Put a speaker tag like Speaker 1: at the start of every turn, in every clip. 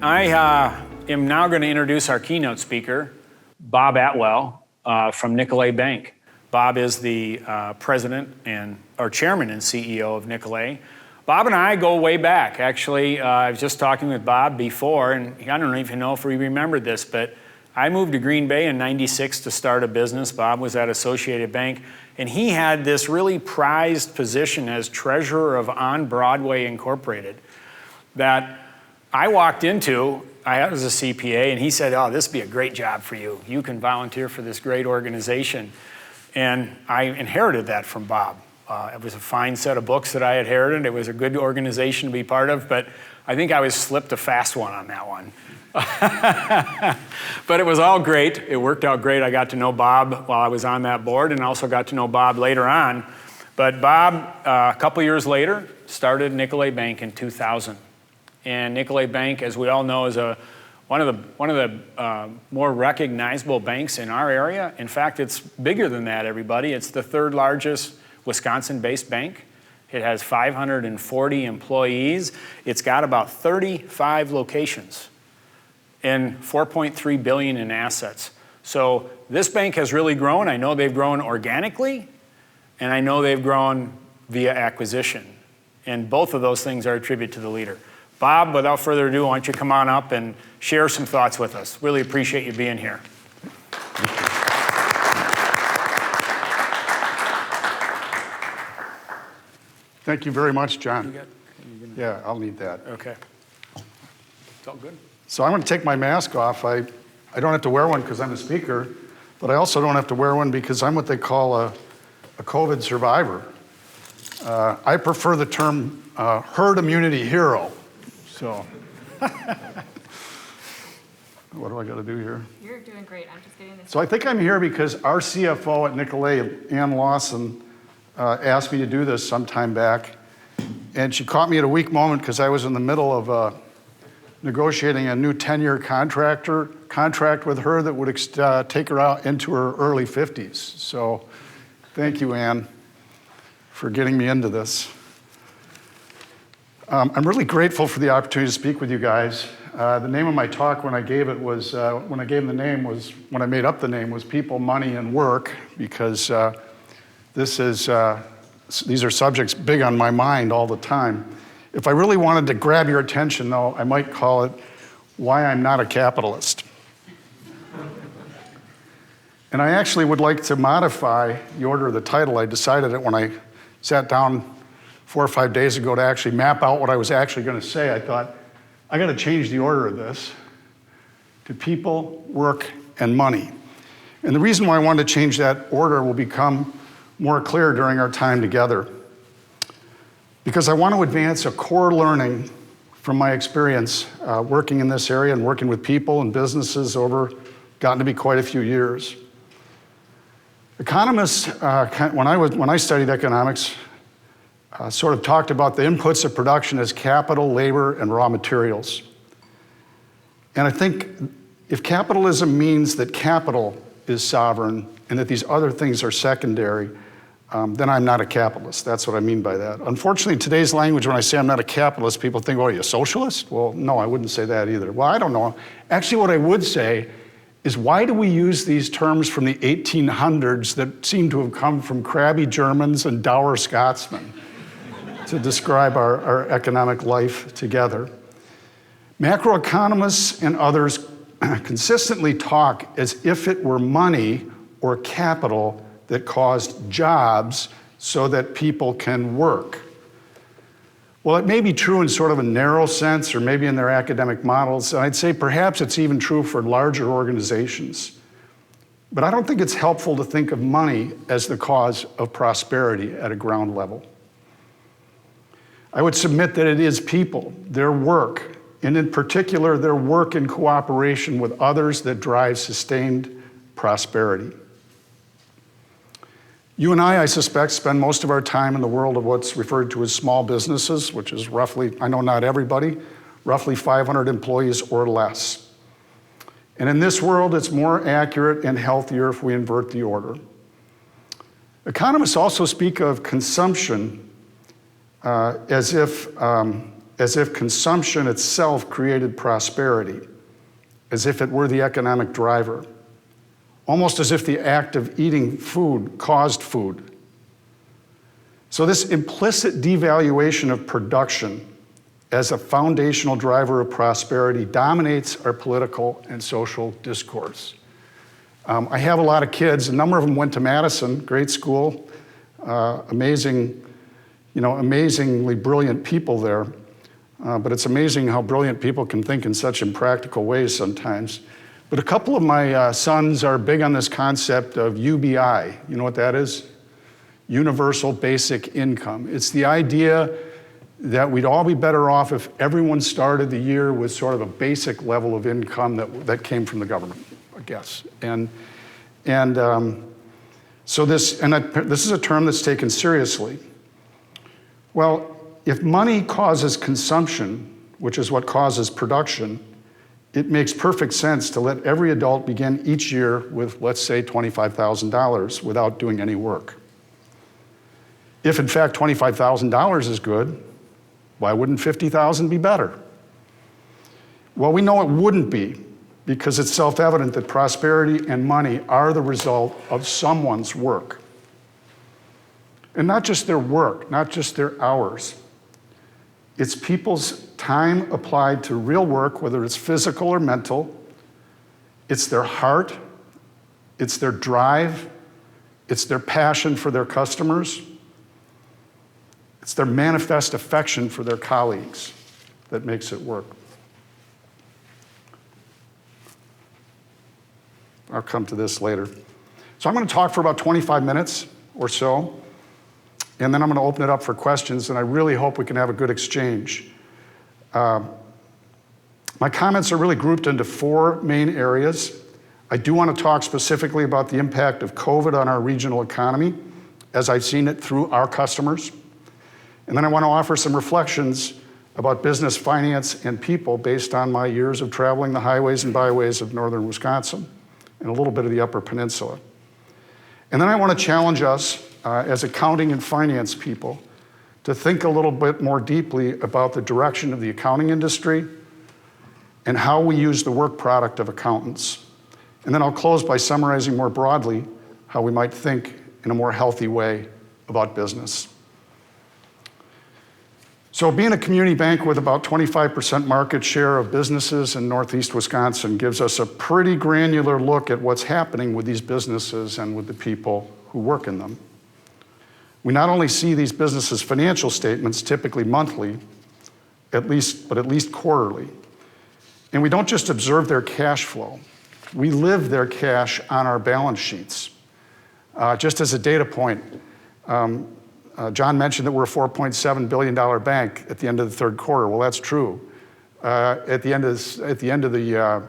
Speaker 1: I am now going to introduce our keynote speaker, Bob Atwell from Nicolet Bank. Bob is the president or chairman and CEO of Nicolet. Bob and I go way back. Actually, I was just talking with Bob before, and I don't even know if we remembered this, but I moved to Green Bay in '96 to start a business. Bob was at Associated Bank, and he had this really prized position as treasurer of On Broadway Incorporated that I walked into. I was a CPA, and he said, "Oh, this would be a great job for you. You can volunteer for this great organization." And I inherited that from Bob. It was a fine set of books that I inherited. It was a good organization to be part of, but I think I was slipped a fast one on that one. But it was all great. It worked out great. I got to know Bob while I was on that board, and also got to know Bob later on. But Bob, a couple years later, started Nicolet Bank in 2000. And Nicolet Bank, as we all know, is one of the more recognizable banks in our area. In fact, it's bigger than that, everybody. It's the third largest Wisconsin-based bank. It has 540 employees. It's got about 35 locations and $4.3 billion in assets. So this bank has really grown. I know they've grown organically, and I know they've grown via acquisition. And both of those things are attributed to the leader. Bob, without further ado, why don't you come on up and share some thoughts with us. Really appreciate you being here.
Speaker 2: Thank you very much, John. Yeah, I'll need that.
Speaker 1: Okay. It's all good.
Speaker 2: So I'm going to take my mask off. I don't have to wear one because I'm a speaker, but I also don't have to wear one because I'm what they call a COVID survivor. I prefer the term herd immunity hero. So, what do I got to do here?
Speaker 3: You're doing great. I'm just getting this.
Speaker 2: So I think I'm here because our CFO at Nicolet, Ann Lawson, asked me to do this sometime back. And she caught me at a weak moment because I was in the middle of negotiating a new 10-year contract with her that would take her out into her early 50s. So thank you, Ann, for getting me into this. I'm really grateful for the opportunity to speak with you guys. The name of my talk when I gave it was, when I made up the name was People, Money, and Work, because these are subjects big on my mind all the time. If I really wanted to grab your attention, though, I might call it Why I'm Not a Capitalist. And I actually would like to modify the order of the title. I decided it when I sat down 4 or 5 days ago to actually map out what I was actually going to say. I thought, I got to change the order of this to People, Work, and Money. And the reason why I wanted to change that order will become more clear during our time together. Because I want to advance a core learning from my experience working in this area and working with people and businesses over gotten to be quite a few years. Economists, when I studied economics, sort of talked about the inputs of production as capital, labor, and raw materials. And I think if capitalism means that capital is sovereign and that these other things are secondary, then I'm not a capitalist. That's what I mean by that. Unfortunately, in today's language, when I say I'm not a capitalist, people think, oh, are you a socialist? Well, no, I wouldn't say that either. Well, I don't know. Actually, what I would say is why do we use these terms from the 1800s that seem to have come from crabby Germans and dour Scotsmen to describe our economic life together? Macroeconomists and others consistently talk as if it were money or capital that caused jobs so that people can work. Well, it may be true in sort of a narrow sense, or maybe in their academic models. I'd say perhaps it's even true for larger organizations. But I don't think it's helpful to think of money as the cause of prosperity at a ground level. I would submit that it is people, their work, and in particular, their work in cooperation with others that drive sustained prosperity. You and I suspect, spend most of our time in the world of what's referred to as small businesses, which is roughly, I know not everybody, roughly 500 employees or less. And in this world, it's more accurate and healthier if we invert the order. Economists also speak of consumption as if as if consumption itself created prosperity, as if it were the economic driver, almost as if the act of eating food caused food. So this implicit devaluation of production as a foundational driver of prosperity dominates our political and social discourse. I have a lot of kids. A number of them went to Madison, great school, amazingly brilliant people there. But it's amazing how brilliant people can think in such impractical ways sometimes. But a couple of my sons are big on this concept of UBI. You know what that is? Universal Basic Income. It's the idea that we'd all be better off if everyone started the year with sort of a basic level of income that came from the government, I guess. So this is a term that's taken seriously. Well, if money causes consumption, which is what causes production, it makes perfect sense to let every adult begin each year with, let's say, $25,000 without doing any work. If in fact $25,000 is good, why wouldn't $50,000 be better? Well, we know it wouldn't be, because it's self-evident that prosperity and money are the result of someone's work. And not just their work, not just their hours. It's people's time applied to real work, whether it's physical or mental. It's their heart, it's their drive, it's their passion for their customers. It's their manifest affection for their colleagues that makes it work. I'll come to this later. So I'm going to talk for about 25 minutes or so, and then I'm going to open it up for questions, and I really hope we can have a good exchange. My comments are really grouped into four main areas. I do want to talk specifically about the impact of COVID on our regional economy, as I've seen it through our customers. And then I want to offer some reflections about business, finance, and people based on my years of traveling the highways and byways of northern Wisconsin and a little bit of the Upper Peninsula. And then I want to challenge us as accounting and finance people to think a little bit more deeply about the direction of the accounting industry and how we use the work product of accountants. And then I'll close by summarizing more broadly how we might think in a more healthy way about business. So being a community bank with about 25% market share of businesses in Northeast Wisconsin gives us a pretty granular look at what's happening with these businesses and with the people who work in them. We not only see these businesses' financial statements, typically monthly, but at least quarterly. And we don't just observe their cash flow. We live their cash on our balance sheets. Just as a data point, John mentioned that we're a $4.7 billion bank at the end of the third quarter. Well, that's true. At the end of the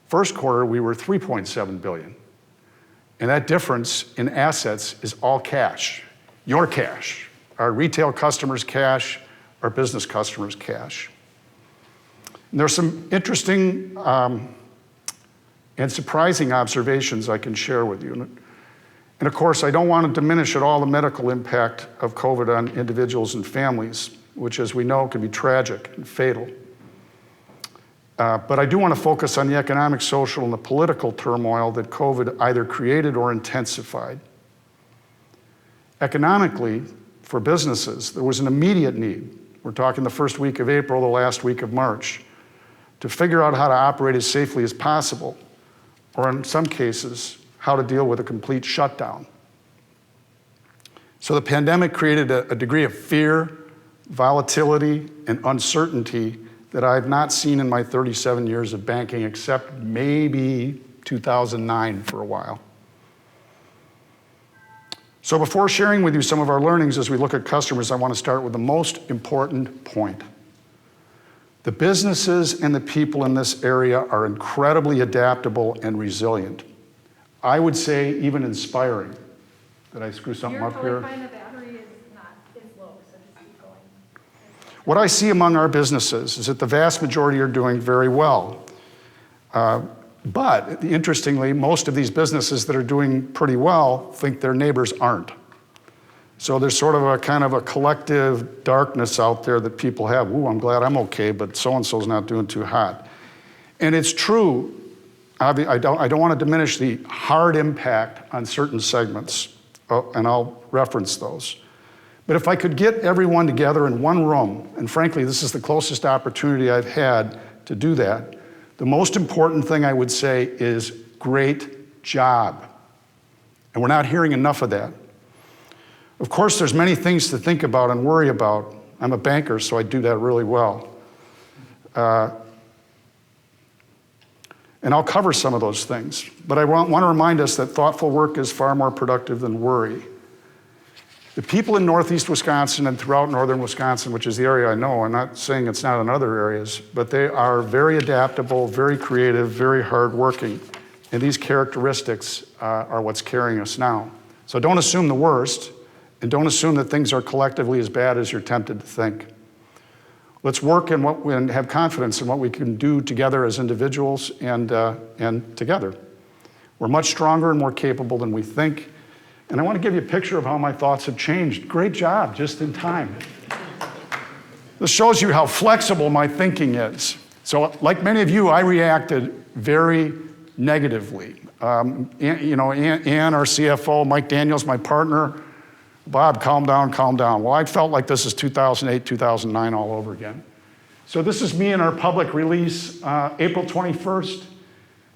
Speaker 2: first quarter, we were $3.7 billion. And that difference in assets is all cash, your cash, our retail customers' cash, our business customers' cash. And there are some interesting and surprising observations I can share with you. And of course, I don't want to diminish at all the medical impact of COVID on individuals and families, which, as we know, can be tragic and fatal. But I do want to focus on the economic, social, and the political turmoil that COVID either created or intensified. Economically, for businesses, there was an immediate need. We're talking the first week of April, the last week of March, to figure out how to operate as safely as possible, or in some cases, how to deal with a complete shutdown. So the pandemic created a degree of fear, volatility, and uncertainty that I have not seen in my 37 years of banking, except maybe 2009 for a while. So before sharing with you some of our learnings as we look at customers, I want to start with the most important point. The businesses and the people in this area are incredibly adaptable and resilient. I would say even inspiring. Did I screw something up here?
Speaker 3: You're totally fine. The battery is low, so just keep going.
Speaker 2: What I see among our businesses is that the vast majority are doing very well. But interestingly, most of these businesses that are doing pretty well think their neighbors aren't. So there's sort of a kind of a collective darkness out there that people have. Ooh, I'm glad I'm okay, but so-and-so's not doing too hot. And it's true. I don't want to diminish the hard impact on certain segments, and I'll reference those. But if I could get everyone together in one room, and frankly, this is the closest opportunity I've had to do that, the most important thing I would say is great job. And we're not hearing enough of that. Of course, there's many things to think about and worry about. I'm a banker, so I do that really well. And I'll cover some of those things. But I want to remind us that thoughtful work is far more productive than worry. The people in Northeast Wisconsin and throughout Northern Wisconsin, which is the area I know, I'm not saying it's not in other areas, but they are very adaptable, very creative, very hardworking. And these characteristics are what's carrying us now. So don't assume the worst, and don't assume that things are collectively as bad as you're tempted to think. Let's work and have confidence in what we can do together as individuals and together. We're much stronger and more capable than we think. And I want to give you a picture of how my thoughts have changed. Great job, just in time. This shows you how flexible my thinking is. So like many of you, I reacted very negatively. Ann, our CFO, Mike Daniels, my partner, Bob, calm down, calm down. Well, I felt like this is 2008, 2009 all over again. So this is me in our public release, April 21st.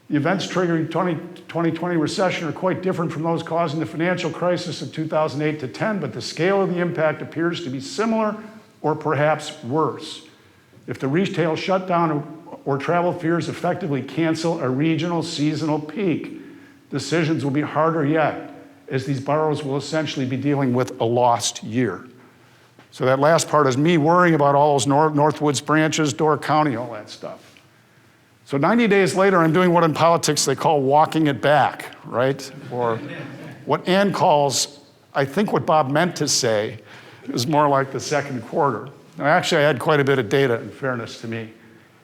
Speaker 2: The events triggering 2020 recession are quite different from those causing the financial crisis of 2008 to 10, but the scale of the impact appears to be similar or perhaps worse. If the retail shutdown or travel fears effectively cancel a regional seasonal peak, decisions will be harder yet, as these borrowers will essentially be dealing with a lost year. So that last part is me worrying about all those Northwoods branches, Door County, all that stuff. So 90 days later, I'm doing what in politics they call walking it back, right? Or what Ann calls, I think what Bob meant to say, is more like the second quarter. Now, actually, I had quite a bit of data, in fairness to me.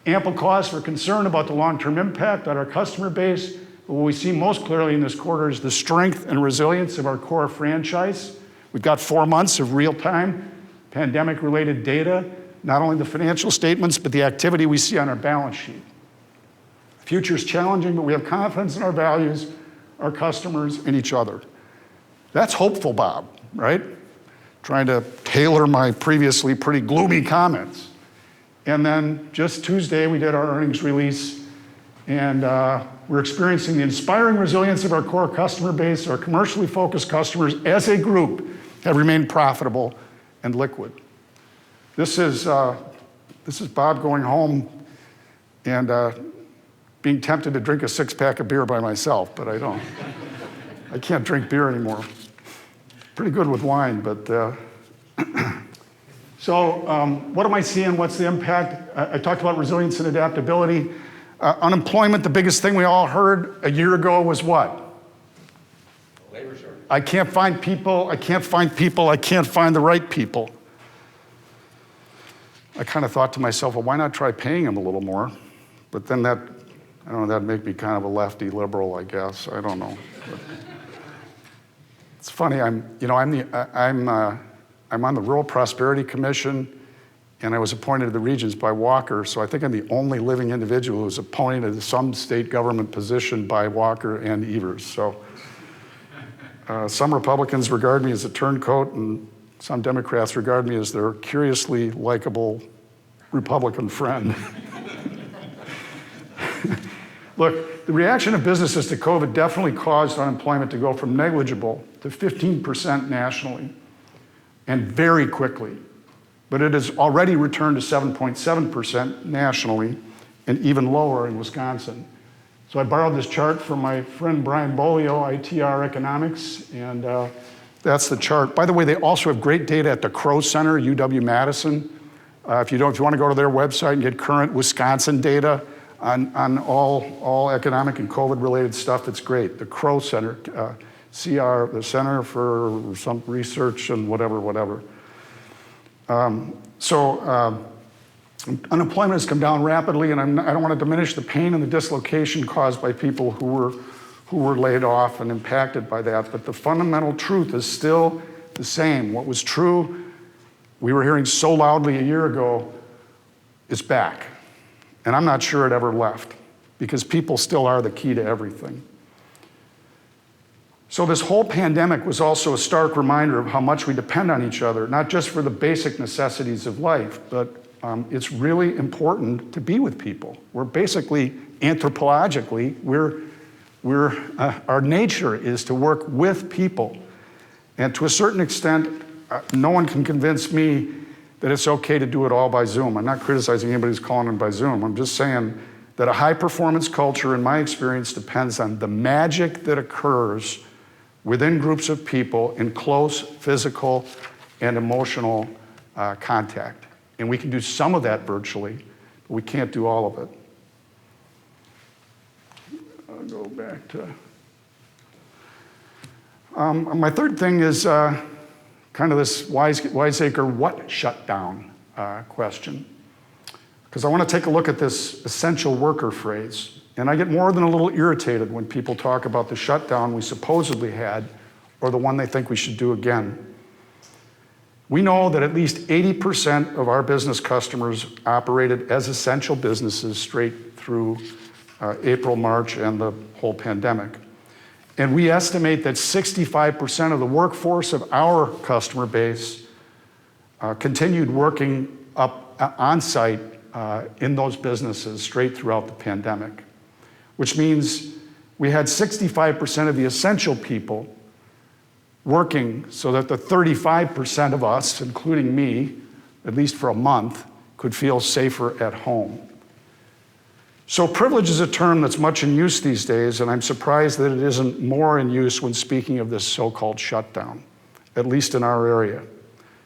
Speaker 2: Ample cause for concern about the long-term impact on our customer base. But what we see most clearly in this quarter is the strength and resilience of our core franchise. We've got 4 months of real-time pandemic-related data, not only the financial statements, but the activity we see on our balance sheet. The future is challenging, but we have confidence in our values, our customers, and each other. That's hopeful, Bob, right? Trying to tailor my previously pretty gloomy comments. And then just Tuesday, we did our earnings release, and we're experiencing the inspiring resilience of our core customer base. Our commercially focused customers as a group have remained profitable and liquid. This is Bob going home and being tempted to drink a six-pack of beer by myself, but I don't. I can't drink beer anymore. Pretty good with wine, but so what am I seeing? What's the impact? I talked about resilience and adaptability. Unemployment, the biggest thing we all heard a year ago was what?
Speaker 4: Labor shortage.
Speaker 2: I can't find people, I can't find people, I can't find the right people. I kind of thought to myself, well, why not try paying them a little more? But then that, I don't know, that'd make me kind of a lefty liberal, I guess. I don't know. But it's funny, I'm on the Rural Prosperity Commission, and I was appointed to the regions by Walker, so I think I'm the only living individual who's appointed to some state government position by Walker and Evers. So some Republicans regard me as a turncoat, and some Democrats regard me as their curiously likable Republican friend. Look, the reaction of businesses to COVID definitely caused unemployment to go from negligible to 15% nationally, and very quickly. But it has already returned to 7.7% nationally, and even lower in Wisconsin. So I borrowed this chart from my friend Brian Bolio, ITR Economics, and that's the chart. By the way, they also have great data at the Crow Center, UW-Madison. If you want to go to their website and get current Wisconsin data on all economic and COVID-related stuff, it's great. The Crow Center, the Center for some Research and whatever. Unemployment has come down rapidly, and I don't want to diminish the pain and the dislocation caused by people who were laid off and impacted by that. But the fundamental truth is still the same. What was true, we were hearing so loudly a year ago, is back. And I'm not sure it ever left, because people still are the key to everything. So this whole pandemic was also a stark reminder of how much we depend on each other, not just for the basic necessities of life, but it's really important to be with people. We're basically, anthropologically, our nature is to work with people. And to a certain extent, no one can convince me that it's okay to do it all by Zoom. I'm not criticizing anybody who's calling in by Zoom. I'm just saying that a high-performance culture, in my experience, depends on the magic that occurs within groups of people in close physical and emotional contact. And we can do some of that virtually, but we can't do all of it. I'll go back to... my third thing is kind of this wiseacre what shutdown question. Because I want to take a look at this essential worker phrase. And I get more than a little irritated when people talk about the shutdown we supposedly had or the one they think we should do again. We know that at least 80% of our business customers operated as essential businesses straight through April, March, and the whole pandemic. And we estimate that 65% of the workforce of our customer base continued working up on-site in those businesses straight throughout the pandemic, which means we had 65% of the essential people working so that the 35% of us, including me, at least for a month, could feel safer at home. So privilege is a term that's much in use these days, and I'm surprised that it isn't more in use when speaking of this so-called shutdown, at least in our area.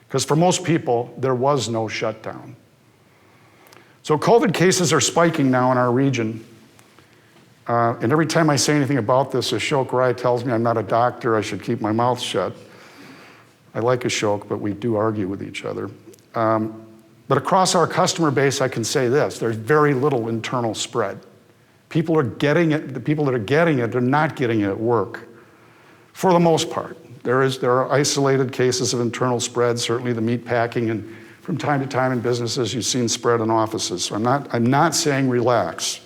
Speaker 2: Because for most people, there was no shutdown. So COVID cases are spiking now in our region. And every time I say anything about this, Ashok Rai tells me I'm not a doctor, I should keep my mouth shut. I like Ashok, but we do argue with each other. But across our customer base, I can say this, there's very little internal spread. People are getting it, the people that are getting it, they're not getting it at work, for the most part. There are isolated cases of internal spread, certainly the meat packing, and from time to time in businesses, you've seen spread in offices. So I'm not saying relax.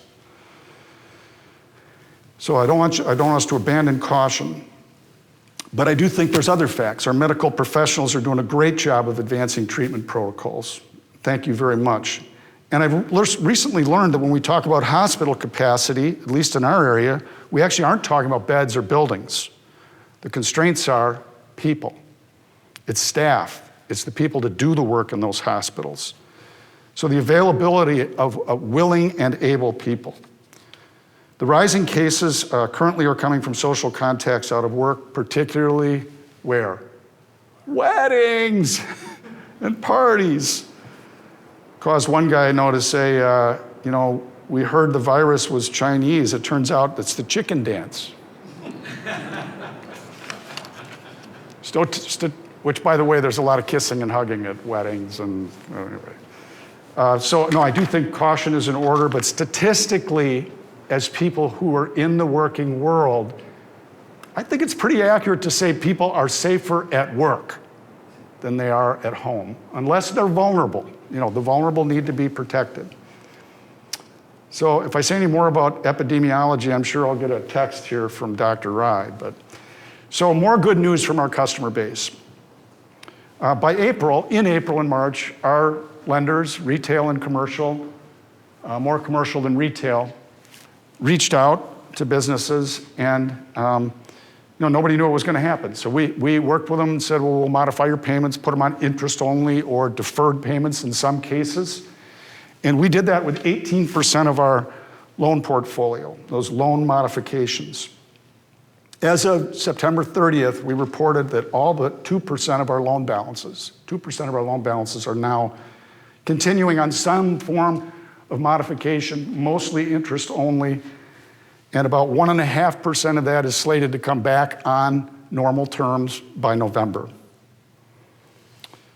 Speaker 2: So I don't want us to abandon caution. But I do think there's other facts. Our medical professionals are doing a great job of advancing treatment protocols. Thank you very much. And I've recently learned that when we talk about hospital capacity, at least in our area, we actually aren't talking about beds or buildings. The constraints are people. It's staff. It's the people to do the work in those hospitals. So the availability of willing and able people. The rising cases currently are coming from social contacts out of work, particularly where? Weddings and parties. Caused one guy I know to say, we heard the virus was Chinese. It turns out it's the chicken dance. Which, by the way, there's a lot of kissing and hugging at weddings. And anyway. So, no, I do think caution is in order, but statistically, as people who are in the working world, I think it's pretty accurate to say people are safer at work than they are at home, unless they're vulnerable. The vulnerable need to be protected. So if I say any more about epidemiology, I'm sure I'll get a text here from Dr. Rai. So more good news from our customer base. In April and March, our lenders, retail and commercial, more commercial than retail, reached out to businesses, and nobody knew what was going to happen. So we worked with them and said, well, we'll modify your payments, put them on interest only or deferred payments in some cases. And we did that with 18% of our loan portfolio, those loan modifications. As of September 30th, we reported that all but 2% of our loan balances, are now continuing on some form of modification, mostly interest only, and about 1.5% of that is slated to come back on normal terms by November.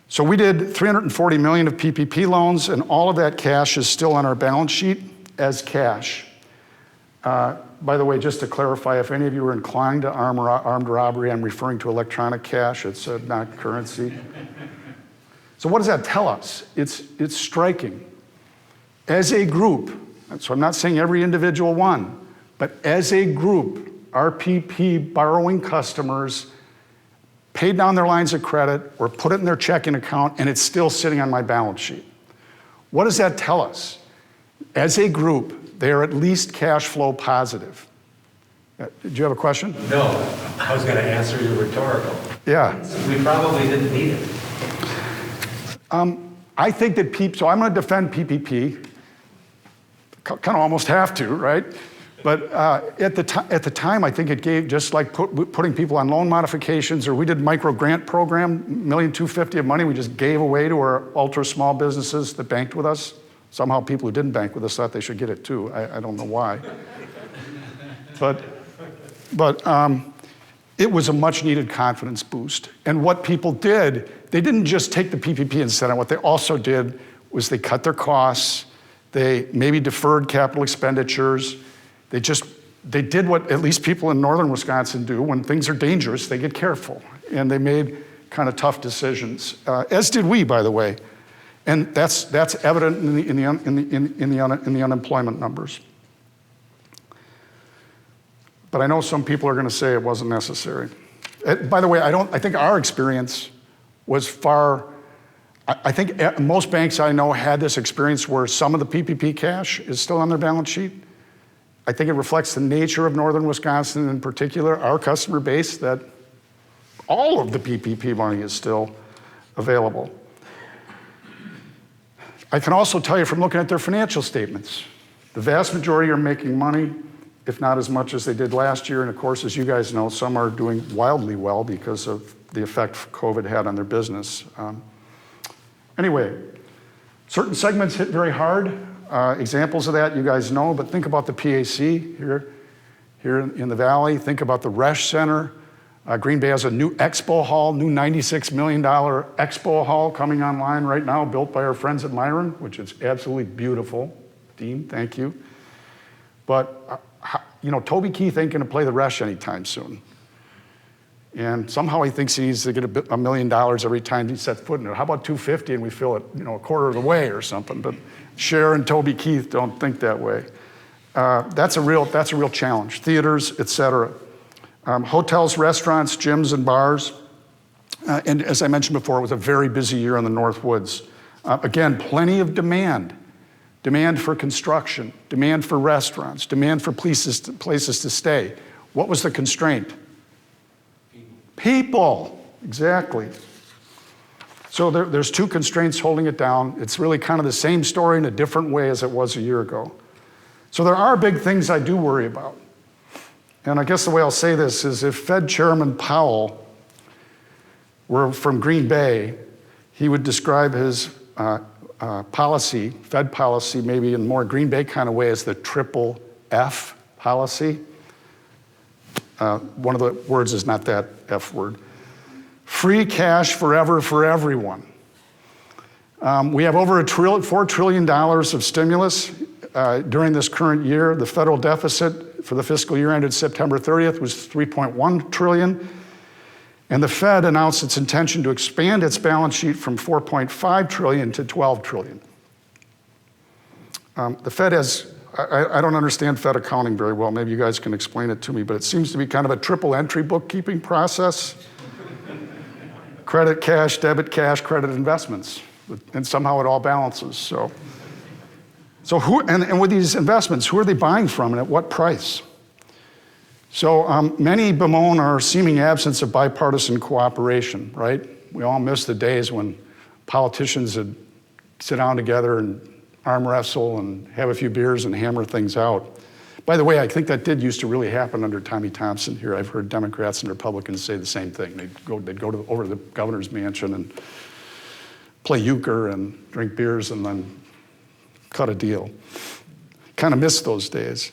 Speaker 2: So we did $340 million of PPP loans, and all of that cash is still on our balance sheet as cash. By the way, just to clarify, if any of you are inclined to armed robbery, I'm referring to electronic cash. It's not currency. So what does that tell us? It's striking. As a group, so I'm not saying every individual one, but as a group, our PPP borrowing customers paid down their lines of credit or put it in their checking account, and it's still sitting on my balance sheet. What does that tell us? As a group, they are at least cash flow positive. Did you have a question?
Speaker 4: No, I was going to answer your rhetorical.
Speaker 2: Yeah.
Speaker 4: We probably didn't need it.
Speaker 2: I think that so I'm going to defend PPP. Kind of almost have to, right? But at the time, I think it gave, just like putting people on loan modifications, or we did micro grant program, $1,250,000 of money we just gave away to our ultra small businesses that banked with us. Somehow people who didn't bank with us thought they should get it too. I don't know why. But it was a much needed confidence boost. And what people did, they didn't just take the PPP and set on. What they also did was they cut their costs. They maybe deferred capital expenditures. They did what at least people in northern Wisconsin do. When things are dangerous, they get careful. And they made kind of tough decisions, as did we, by the way. And that's evident in the unemployment numbers. But I know some people are going to say it wasn't necessary. By the way, I think our experience was far. I think most banks I know had this experience where some of the PPP cash is still on their balance sheet. I think it reflects the nature of northern Wisconsin, in particular, our customer base, that all of the PPP money is still available. I can also tell you from looking at their financial statements, the vast majority are making money, if not as much as they did last year. And of course, as you guys know, some are doing wildly well because of the effect COVID had on their business. Anyway, certain segments hit very hard. Examples of that you guys know, but think about the PAC here in the Valley. Think about the Resch Center. Green Bay has a new expo hall, new $96 million expo hall coming online right now, built by our friends at Myron, which is absolutely beautiful. Dean, thank you. But, Toby Keith ain't going to play the Resch anytime soon. And somehow he thinks he needs to get $1 million every time he sets foot in it. How about $250 and we fill it, a quarter of the way or something? But Cher and Toby Keith don't think that way. That's a real challenge. Theaters, et cetera. Hotels, restaurants, gyms, and bars. And as I mentioned before, it was a very busy year in the North Woods. Again, plenty of demand. Demand for construction, demand for restaurants, demand for places to stay. What was the constraint? People, exactly. So there's two constraints holding it down. It's really kind of the same story in a different way as it was a year ago. So there are big things I do worry about. And I guess the way I'll say this is if Fed Chairman Powell were from Green Bay, he would describe his policy, Fed policy, maybe in more Green Bay kind of way as the triple F policy. One of the words is not that F word. Free cash forever for everyone. We have over $4 trillion of stimulus during this current year. The federal deficit for the fiscal year ended September 30th was $3.1 trillion. And the Fed announced its intention to expand its balance sheet from $4.5 trillion to $12 trillion. The Fed has, I don't understand Fed accounting very well. Maybe you guys can explain it to me, but it seems to be kind of a triple entry bookkeeping process. Credit, cash, debit, cash, credit, investments. And somehow it all balances. So who, and with these investments, who are they buying from and at what price? So many bemoan our seeming absence of bipartisan cooperation, right? We all miss the days when politicians would sit down together and arm wrestle and have a few beers and hammer things out. By the way, I think that did used to really happen under Tommy Thompson here. I've heard Democrats and Republicans say the same thing. They'd go over to the governor's mansion and play euchre and drink beers and then cut a deal. Kind of miss those days.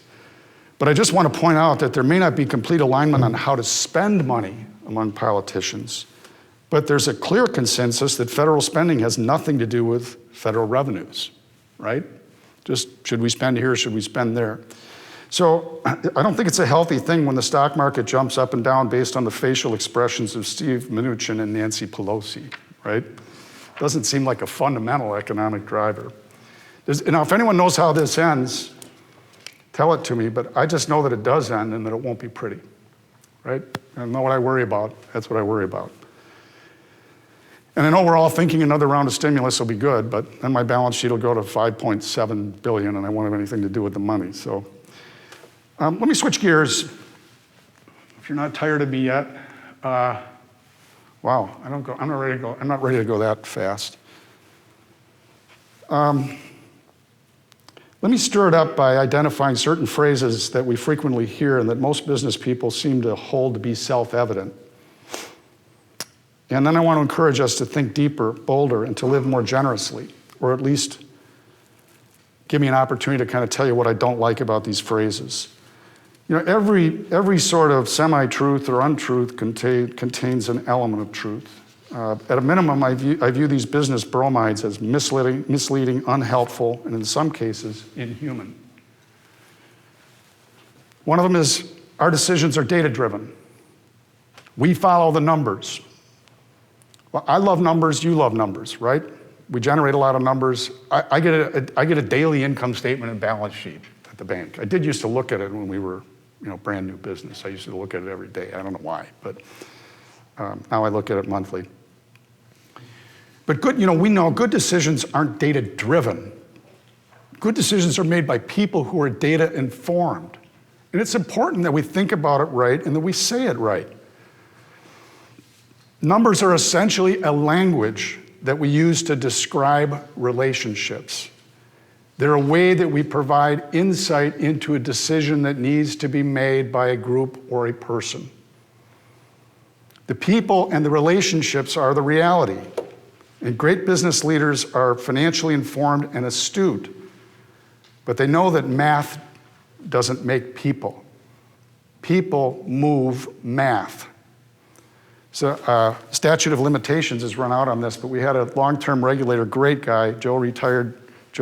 Speaker 2: But I just want to point out that there may not be complete alignment on how to spend money among politicians, but there's a clear consensus that federal spending has nothing to do with federal revenues, right? Just should we spend here, should we spend there? So I don't think it's a healthy thing when the stock market jumps up and down based on the facial expressions of Steve Mnuchin and Nancy Pelosi, right? Doesn't seem like a fundamental economic driver. Now, if anyone knows how this ends, tell it to me, but I just know that it does end and that it won't be pretty, right? I know what I worry about. That's what I worry about. And I know we're all thinking another round of stimulus will be good, but then my balance sheet will go to $5.7 billion and I won't have anything to do with the money. So let me switch gears. If you're not tired of me yet, wow, I'm not ready to go that fast. Let me stir it up by identifying certain phrases that we frequently hear and that most business people seem to hold to be self-evident. And then I want to encourage us to think deeper, bolder, and to live more generously, or at least give me an opportunity to kind of tell you what I don't like about these phrases. You know, every sort of semi-truth or untruth contains an element of truth. At a minimum, I view these business bromides as misleading, unhelpful, and in some cases, inhuman. One of them is our decisions are data-driven. We follow the numbers. Well, I love numbers, you love numbers, right? We generate a lot of numbers. I get a daily income statement and balance sheet at the bank. I did used to look at it when we were, brand new business. I used to look at it every day. I don't know why, but now I look at it monthly. But we know good decisions aren't data-driven. Good decisions are made by people who are data-informed. And it's important that we think about it right and that we say it right. Numbers are essentially a language that we use to describe relationships. They're a way that we provide insight into a decision that needs to be made by a group or a person. The people and the relationships are the reality. And great business leaders are financially informed and astute, but they know that math doesn't make people. People move math. So statute of limitations has run out on this, but we had a long-term regulator, great guy, Joe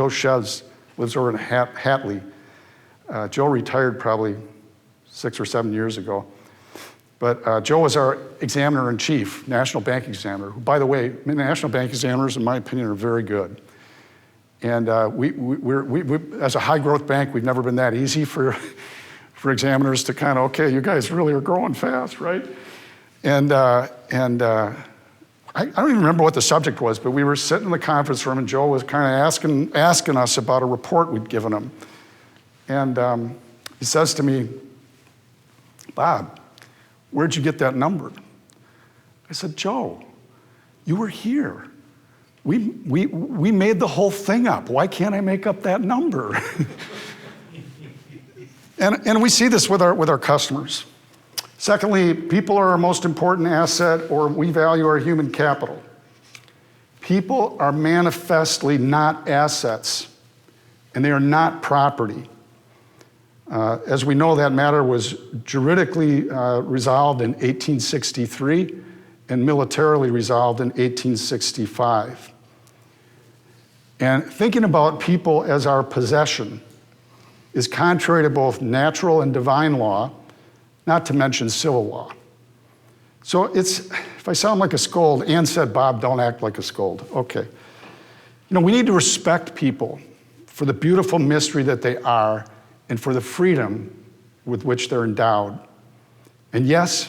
Speaker 2: Shez, lives over in Hatley. Joe retired probably 6 or 7 years ago. But Joe was our examiner-in-chief, national bank examiner, who, by the way, national bank examiners, in my opinion, are very good. And we as a high-growth bank, we've never been that easy for examiners to kind of, okay, you guys really are growing fast, right? And I don't even remember what the subject was, but we were sitting in the conference room, and Joe was kind of asking us about a report we'd given him. And he says to me, "Bob, where'd you get that number?" I said, "Joe, you were here. We made the whole thing up. Why can't I make up that number?" and we see this with our customers. Secondly, people are our most important asset, or we value our human capital. People are manifestly not assets, and they are not property. As we know, that matter was juridically resolved in 1863 and militarily resolved in 1865. And thinking about people as our possession is contrary to both natural and divine law, not to mention civil law. So if I sound like a scold, Ann said, "Bob, don't act like a scold." Okay. We need to respect people for the beautiful mystery that they are and for the freedom with which they're endowed. And yes,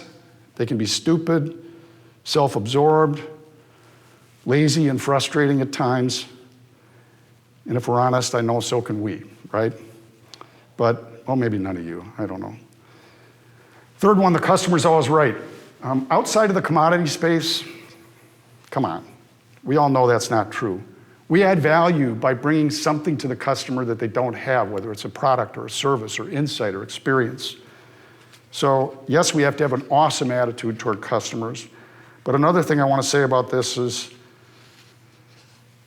Speaker 2: they can be stupid, self-absorbed, lazy, and frustrating at times. And if we're honest, I know so can we, right? But, well, maybe none of you, I don't know. Third one, the customer's always right. Outside of the commodity space, come on, we all know that's not true. We add value by bringing something to the customer that they don't have, whether it's a product or a service or insight or experience. So yes, we have to have an awesome attitude toward customers. But another thing I want to say about this is,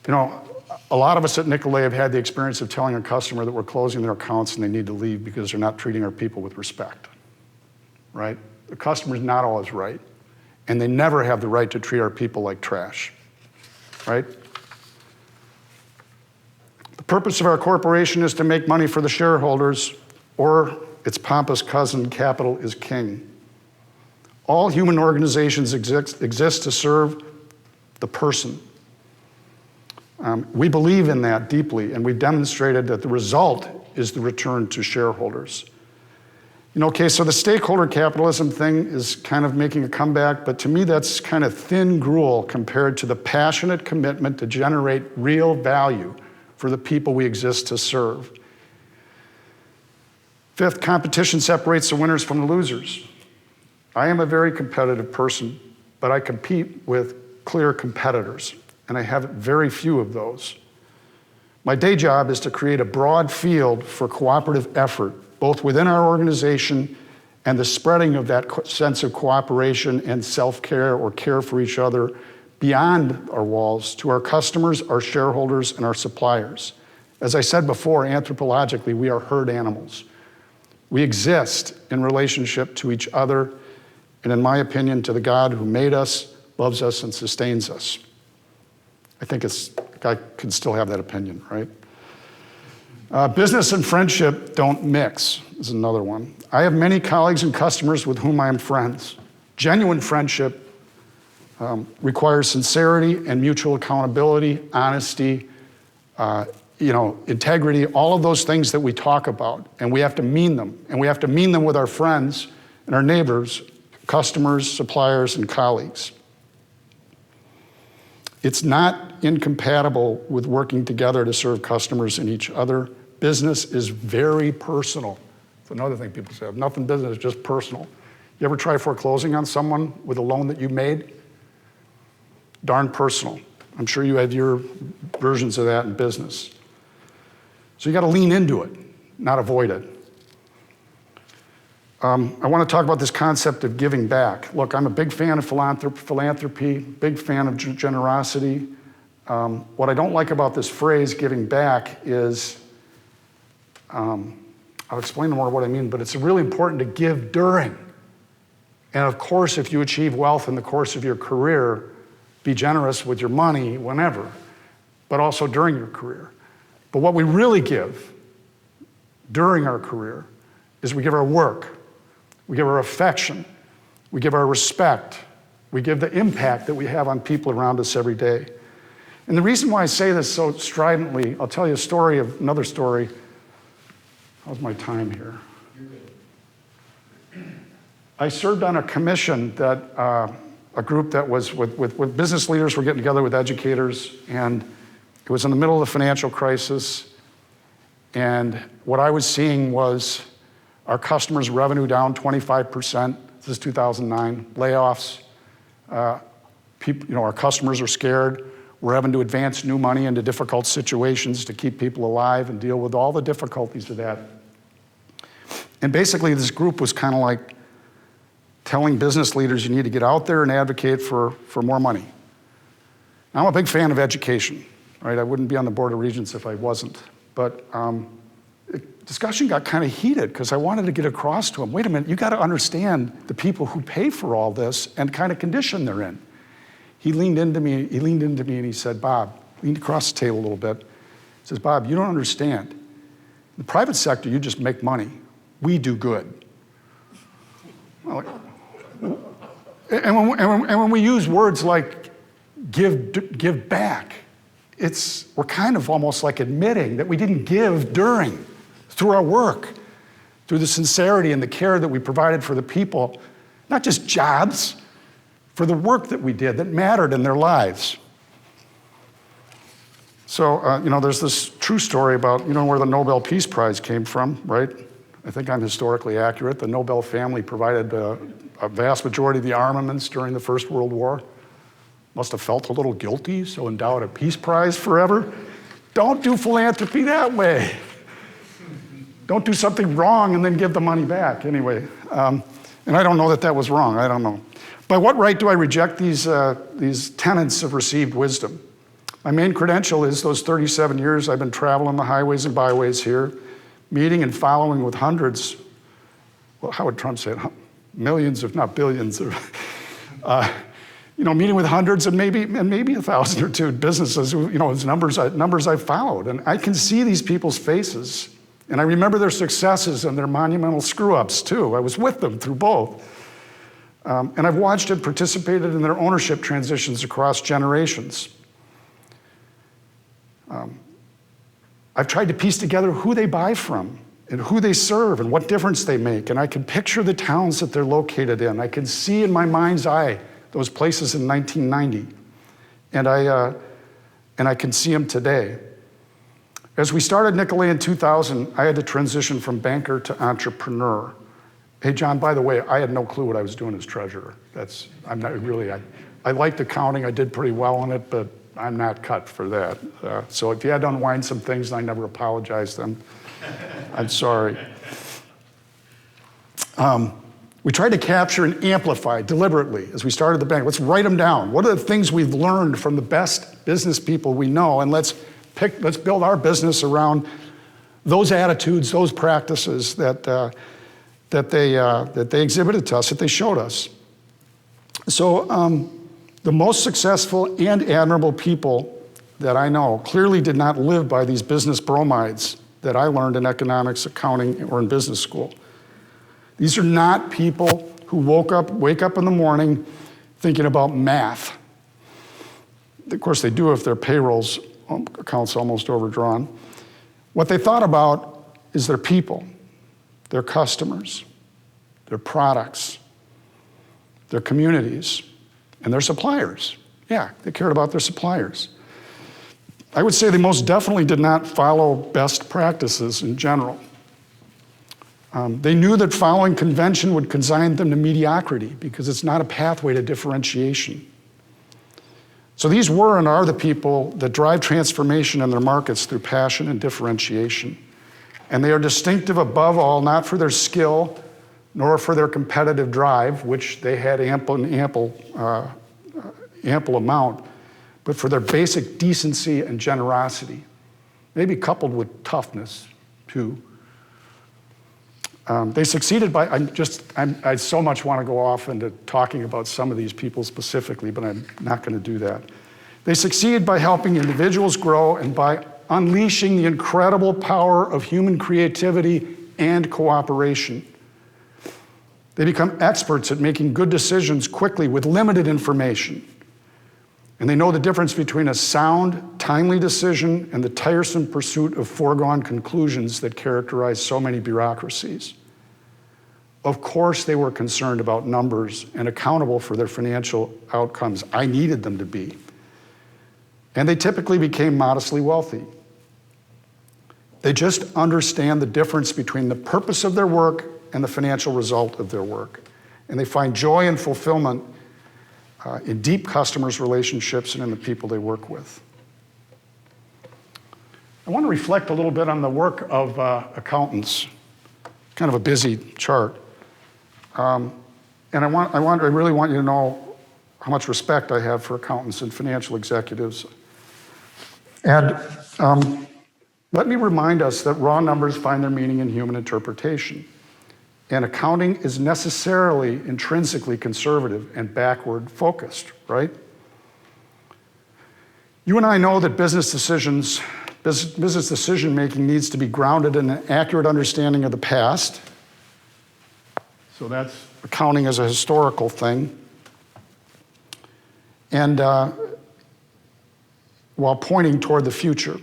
Speaker 2: a lot of us at Nicolet have had the experience of telling a customer that we're closing their accounts and they need to leave because they're not treating our people with respect, right? The customer's not always right, and they never have the right to treat our people like trash, right? The purpose of our corporation is to make money for the shareholders. or its pompous cousin, capital is king. All human organizations exist to serve the person. We believe in that deeply, and we've demonstrated that the result is the return to shareholders. Okay, so the stakeholder capitalism thing is kind of making a comeback, but to me that's kind of thin gruel compared to the passionate commitment to generate real value for the people we exist to serve. Fifth, competition separates the winners from the losers. I am a very competitive person, but I compete with clear competitors, and I have very few of those. My day job is to create a broad field for cooperative effort, both within our organization and the spreading of that sense of cooperation and self-care or care for each other beyond our walls to our customers, our shareholders, and our suppliers. As I said before, anthropologically, we are herd animals. We exist in relationship to each other, and in my opinion, to the God who made us, loves us, and sustains us. I think I can still have that opinion, right? Business and friendship don't mix is another one. I have many colleagues and customers with whom I am friends. Genuine friendship requires sincerity and mutual accountability, honesty, integrity, all of those things that we talk about, and we have to mean them. And we have to mean them with our friends and our neighbors, customers, suppliers, and colleagues. It's not incompatible with working together to serve customers and each other. Business is very personal. It's another thing people say, nothing business, just personal. You ever try foreclosing on someone with a loan that you made? Darn personal. I'm sure you have your versions of that in business. So you got to lean into it, not avoid it. I want to talk about this concept of giving back. Look, I'm a big fan of philanthropy, big fan of generosity. What I don't like about this phrase, giving back, is, I'll explain more what I mean, but it's really important to give during. And of course, if you achieve wealth in the course of your career, be generous with your money whenever, but also during your career. But what we really give during our career is we give our work. We give our affection, we give our respect, we give the impact that we have on people around us every day. And the reason why I say this so stridently, I'll tell you another story. How's my time here? I served on a commission that, a group that was with business leaders were getting together with educators, and it was in the middle of the financial crisis, and what I was seeing was our customers' revenue down 25%. This is 2009. Layoffs. Our customers are scared. We're having to advance new money into difficult situations to keep people alive and deal with all the difficulties of that. And basically, this group was kind of like telling business leaders, you need to get out there and advocate for more money. Now, I'm a big fan of education, right? I wouldn't be on the Board of Regents if I wasn't. But discussion got kind of heated because I wanted to get across to him, wait a minute, you got to understand the people who pay for all this and kind of condition they're in. He leaned into me and he said, Bob, leaned across the table a little bit. He says, Bob, you don't understand. In the private sector, you just make money. We do good. And when we use words like give back, we're kind of almost like admitting that we didn't give during. Through our work, through the sincerity and the care that we provided for the people, not just jobs, for the work that we did that mattered in their lives. So, there's this true story about, where the Nobel Peace Prize came from, right? I think I'm historically accurate. The Nobel family provided a vast majority of the armaments during the First World War. Must have felt a little guilty, so endowed a Peace Prize forever. Don't do philanthropy that way. Don't do something wrong and then give the money back. Anyway, and I don't know that was wrong. I don't know. By what right do I reject these tenets of received wisdom? My main credential is those 37 years I've been traveling the highways and byways here, meeting and following with hundreds, well, how would Trump say it? Millions, if not billions, of, meeting with hundreds and maybe 1,000 or two businesses, it's numbers I've followed. And I can see these people's faces And I remember their successes and their monumental screw-ups too. I was with them through both. And I've watched and participated in their ownership transitions across generations. I've tried to piece together who they buy from and who they serve and what difference they make. And I can picture the towns that they're located in. I can see in my mind's eye those places in 1990. And I can see them today. As we started Nicolet in 2000, I had to transition from banker to entrepreneur. Hey, John, by the way, I had no clue what I was doing as treasurer. I'm not really, I liked accounting, I did pretty well on it, but I'm not cut for that. So if you had to unwind some things and I never apologized, then I'm sorry. We tried to capture and amplify deliberately as we started the bank. Let's write them down. What are the things we've learned from the best business people we know, and let's build our business around those attitudes, those practices that they exhibited to us, that they showed us. So the most successful and admirable people that I know clearly did not live by these business bromides that I learned in economics, accounting, or in business school. These are not people who wake up in the morning thinking about math. Of course, they do if their payrolls accounts almost overdrawn. What they thought about is their people, their customers, their products, their communities, and their suppliers. Yeah, they cared about their suppliers. I would say they most definitely did not follow best practices in general. They knew that following convention would consign them to mediocrity because it's not a pathway to differentiation. So these were and are the people that drive transformation in their markets through passion and differentiation. And they are distinctive above all, not for their skill, nor for their competitive drive, which they had ample amount, but for their basic decency and generosity, maybe coupled with toughness too. They succeeded by, I so much want to go off into talking about some of these people specifically, but I'm not going to do that. They succeeded by helping individuals grow and by unleashing the incredible power of human creativity and cooperation. They become experts at making good decisions quickly with limited information. And they know the difference between a sound, timely decision and the tiresome pursuit of foregone conclusions that characterize so many bureaucracies. Of course, they were concerned about numbers and accountable for their financial outcomes. I needed them to be. And they typically became modestly wealthy. They just understand the difference between the purpose of their work and the financial result of their work. And they find joy and fulfillment in deep customers' relationships and in the people they work with. I want to reflect a little bit on the work of accountants. Kind of a busy chart. And I really want you to know how much respect I have for accountants and financial executives. And let me remind us that raw numbers find their meaning in human interpretation. And accounting is necessarily intrinsically conservative and backward focused, right? You and I know that business decision making needs to be grounded in an accurate understanding of the past. So that's accounting as a historical thing. And while pointing toward the future.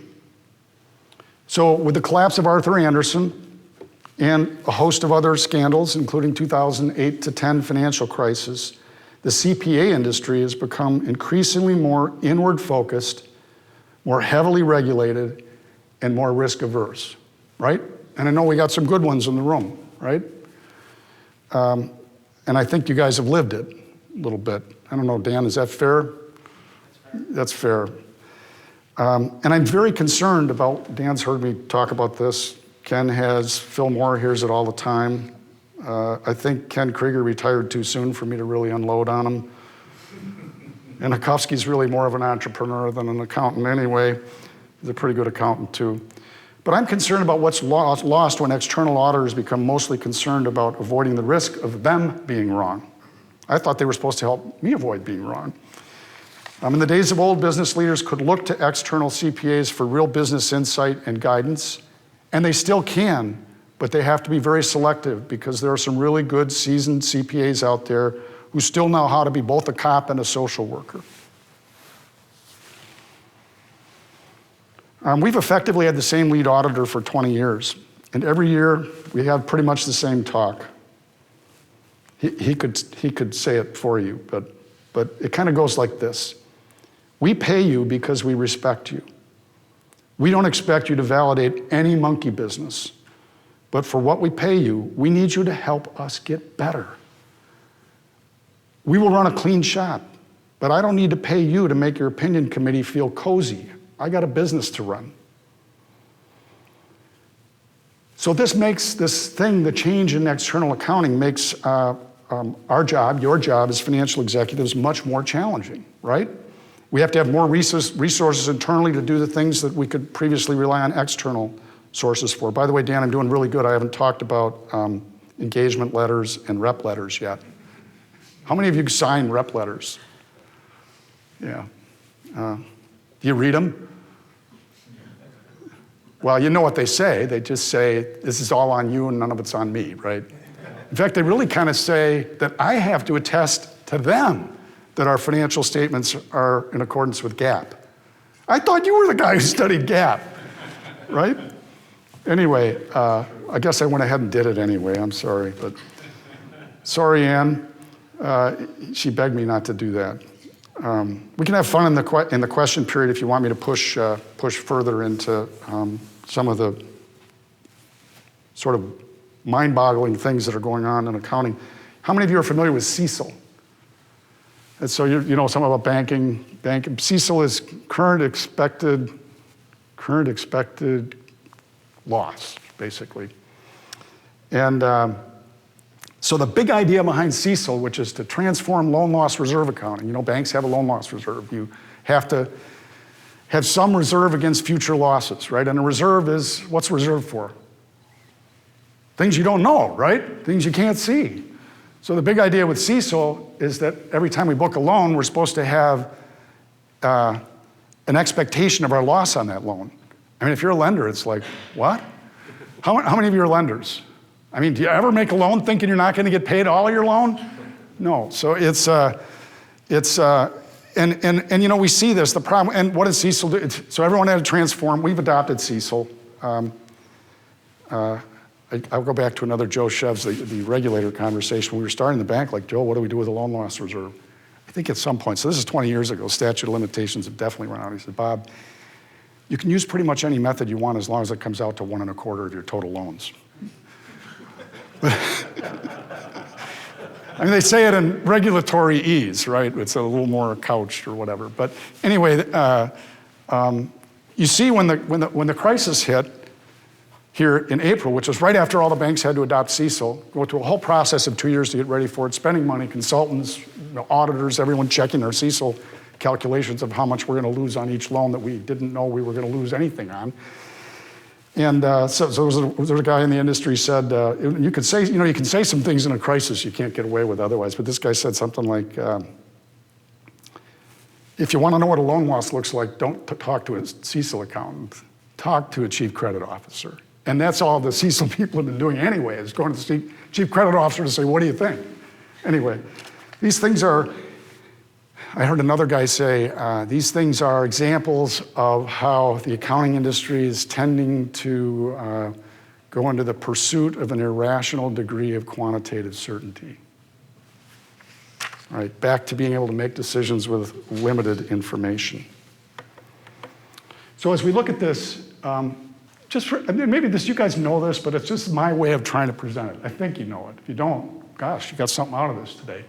Speaker 2: So with the collapse of Arthur Andersen, and a host of other scandals, including 2008 to 10 financial crisis, the CPA industry has become increasingly more inward focused, more heavily regulated, and more risk averse, right? And I know we got some good ones in the room, right? And I think you guys have lived it a little bit. I don't know, Dan, is that fair? That's fair. And I'm very concerned about, Dan's heard me talk about this, Ken has, Phil Moore hears it all the time. I think Ken Krieger retired too soon for me to really unload on him. And Akofsky's really more of an entrepreneur than an accountant anyway. He's a pretty good accountant too. But I'm concerned about what's lost when external auditors become mostly concerned about avoiding the risk of them being wrong. I thought they were supposed to help me avoid being wrong. In the days of old, business leaders could look to external CPAs for real business insight and guidance. And they still can, but they have to be very selective because there are some really good seasoned CPAs out there who still know how to be both a cop and a social worker. We've effectively had the same lead auditor for 20 years. And every year we have pretty much the same talk. He could say it for you, but it kind of goes like this. We pay you because we respect you. We don't expect you to validate any monkey business. But for what we pay you, we need you to help us get better. We will run a clean shop, but I don't need to pay you to make your opinion committee feel cozy. I got a business to run. So this makes this thing, the change in external accounting makes our job, your job as financial executives, much more challenging, right? We have to have more resources internally to do the things that we could previously rely on external sources for. By the way, Dan, I'm doing really good. I haven't talked about engagement letters and rep letters yet. How many of you sign rep letters? Yeah. Do you read them? Well, you know what they say. They just say, this is all on you and none of it's on me, right? In fact, they really kind of say that I have to attest to them that our financial statements are in accordance with GAAP. I thought you were the guy who studied GAAP, right? Anyway, I guess I went ahead and did it anyway. I'm sorry, but sorry, Ann. She begged me not to do that. We can have fun in the question period if you want me to push further into some of the sort of mind-boggling things that are going on in accounting. How many of you are familiar with CECL? And so you know something about banking. CECL is current expected loss, basically. And so the big idea behind CECL, which is to transform loan loss reserve accounting. You know, banks have a loan loss reserve. You have to have some reserve against future losses, right? And a reserve is, what's a reserve for? Things you don't know, right? Things you can't see. So the big idea with CECL is that every time we book a loan, we're supposed to have an expectation of our loss on that loan. I mean, if you're a lender, it's like, what? How many of you are lenders? I mean, do you ever make a loan thinking you're not going to get paid all of your loan? No. So it's and you know, we see this, the problem, and what does CECL do? So everyone had to transform. We've adopted CECL. I'll go back to another Joe Shev's, the regulator conversation. When we were starting the bank, like, Joe, what do we do with a loan loss reserve? I think at some point, so this is 20 years ago, statute of limitations have definitely run out. He said, Bob, you can use pretty much any method you want as long as it comes out to 1 1/4 of your total loans. I mean, they say it in regulatory ease, right? It's a little more couched or whatever. But anyway, you see when the crisis hit here in April, which was right after all the banks had to adopt CECL, go through a whole process of 2 years to get ready for it, spending money, consultants, auditors, everyone checking their CECL calculations of how much we're going to lose on each loan that we didn't know we were going to lose anything on. And so there was a guy in the industry said, you can say some things in a crisis you can't get away with otherwise, but this guy said something like, if you want to know what a loan loss looks like, don't talk to a CECL accountant, talk to a chief credit officer. And that's all the CECL people have been doing anyway, is going to the chief credit officer to say, what do you think? Anyway, these things are, I heard another guy say, these things are examples of how the accounting industry is tending to go into the pursuit of an irrational degree of quantitative certainty. All right, back to being able to make decisions with limited information. So as we look at this, maybe you guys know this, but it's just my way of trying to present it. I think you know it. If you don't, gosh, you got something out of this today.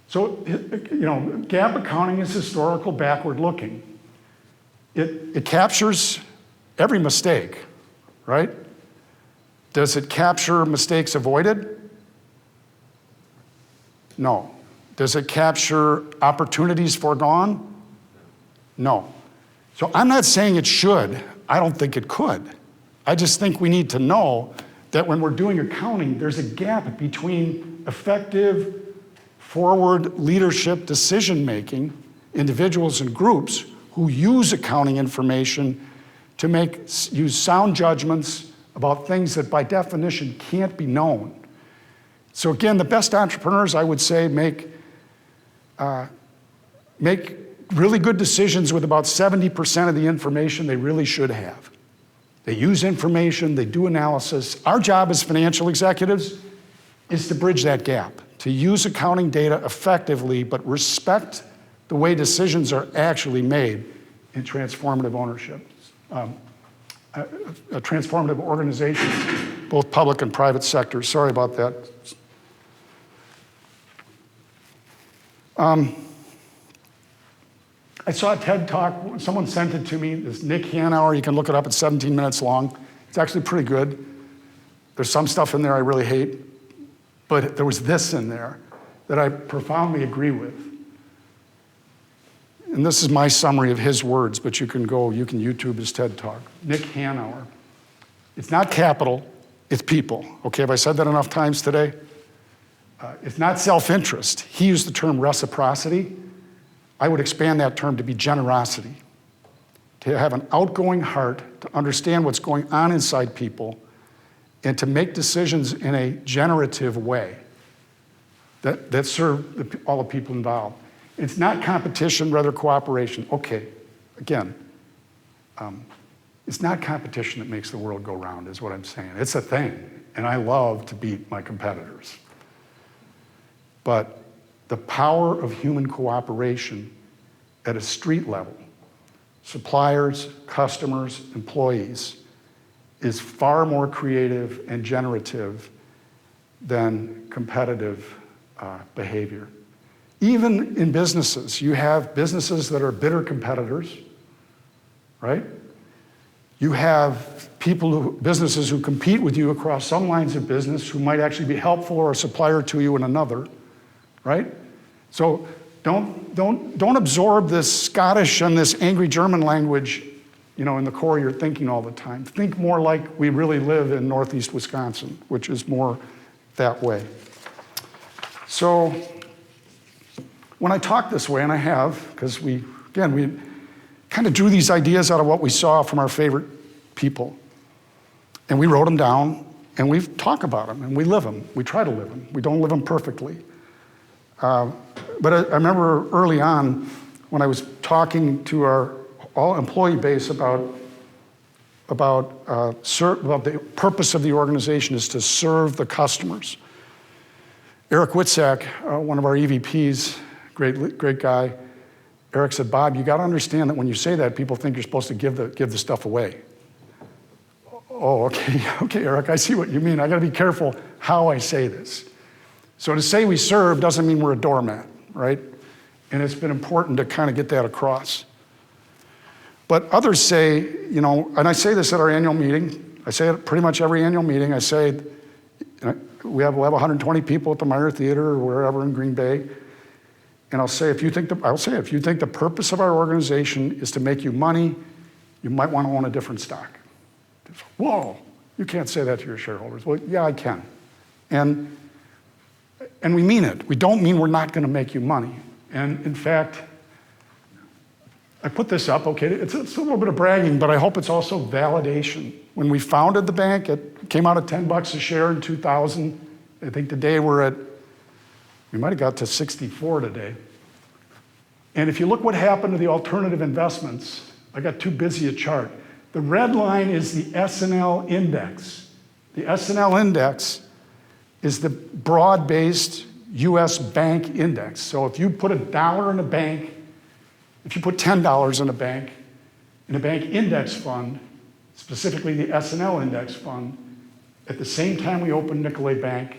Speaker 2: So, GAAP accounting is historical, backward looking. It captures every mistake, right? Does it capture mistakes avoided? No. Does it capture opportunities foregone? No. So I'm not saying it should. I don't think it could. I just think we need to know that when we're doing accounting, there's a gap between effective forward leadership decision-making, individuals and groups who use accounting information to use sound judgments about things that by definition can't be known. So again, the best entrepreneurs, I would say, make really good decisions with about 70% of the information they really should have. They use information, they do analysis. Our job as financial executives is to bridge that gap, to use accounting data effectively, but respect the way decisions are actually made in transformative ownership, transformative organizations, both public and private sectors. Sorry about that. I saw a TED Talk, someone sent it to me, this Nick Hanauer, you can look it up, it's 17 minutes long. It's actually pretty good. There's some stuff in there I really hate, but there was this in there that I profoundly agree with. And this is my summary of his words, but you can YouTube his TED Talk. Nick Hanauer. It's not capital, it's people. Okay, have I said that enough times today? It's not self-interest. He used the term reciprocity. I would expand that term to be generosity. To have an outgoing heart, to understand what's going on inside people, and to make decisions in a generative way that serve all the people involved. It's not competition, rather cooperation. Okay, again, it's not competition that makes the world go round, is what I'm saying. It's a thing, and I love to beat my competitors. But the power of human cooperation at a street level, suppliers, customers, employees, is far more creative and generative than competitive behavior. Even in businesses, you have businesses that are bitter competitors, right? You have businesses who compete with you across some lines of business who might actually be helpful or a supplier to you in another, right? So don't absorb this Scottish and this angry German language, in the core of your thinking all the time. Think more like we really live in Northeast Wisconsin, which is more that way. So when I talk this way, and I have, because we kind of drew these ideas out of what we saw from our favorite people, and we wrote them down, and we talk about them, and we live them. We try to live them. We don't live them perfectly. But I remember early on when I was talking to our all employee base about the purpose of the organization is to serve the customers. Eric Witzak, one of our EVPs, great guy, Eric said, Bob, you got to understand that when you say that, people think you're supposed to give the stuff away. Oh, okay, Eric, I see what you mean. I got to be careful how I say this. So to say we serve doesn't mean we're a doormat, right? And it's been important to kind of get that across. But others say, and I say this at our annual meeting, I say it pretty much every annual meeting, I say, we'll have 120 people at the Meyer Theater or wherever in Green Bay, and I'll say, if you think the purpose of our organization is to make you money, you might want to own a different stock. Whoa, you can't say that to your shareholders. Well, yeah, I can. And we mean it. We don't mean we're not going to make you money. And in fact, I put this up, okay, it's a little bit of bragging, but I hope it's also validation. When we founded the bank, it came out at $10 a share in 2000. I think today we might have got to 64 today. And if you look what happened to the alternative investments, I got too busy a chart. The red line is the S&L index. The S&L index is the broad-based US bank index. So if you put $1 in a bank, if you put $10 in a bank index fund, specifically the S&L index fund, at the same time we opened Nicolet Bank,